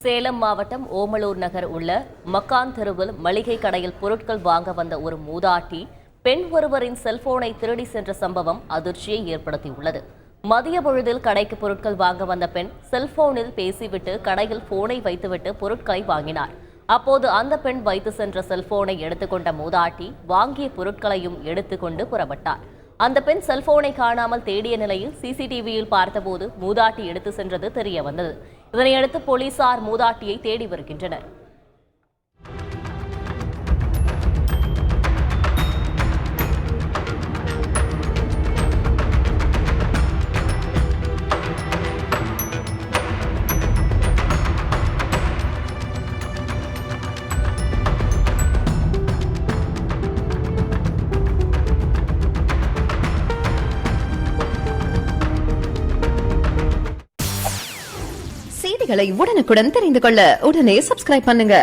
சேலம் மாவட்டம் ஓமலூர் நகர் உள்ள மக்கான் தெருவில் மளிகை கடையில் பொருட்கள் வாங்க வந்த ஒரு மூதாட்டி பெண் ஒருவரின் செல்போனை திருடி சென்ற சம்பவம் அதிர்ச்சியை ஏற்படுத்தியுள்ளது. மதிய பொழுதில் கடைக்கு பொருட்கள் வாங்க வந்த பெண் செல்போனில் பேசிவிட்டு கடையில் போனை வைத்துவிட்டு பொருட்களை வாங்கினார். அப்போது அந்த பெண் வைத்து சென்ற செல்போனை எடுத்துக்கொண்ட மூதாட்டி வாங்கிய பொருட்களையும் எடுத்துக்கொண்டு புறப்பட்டார். அந்த பெண் செல்போனை காணாமல் தேடிய நிலையில் சிசிடிவியில் பார்த்தபோது மூதாட்டி எடுத்து சென்றது தெரிய வந்தது. இதனையடுத்து போலீசார் மூதாட்டியை தேடி வருகின்றனர். செய்திகளை உடனுக்குடன் தெரிந்து கொள்ள உடனே சப்ஸ்கிரைப் பண்ணுங்க.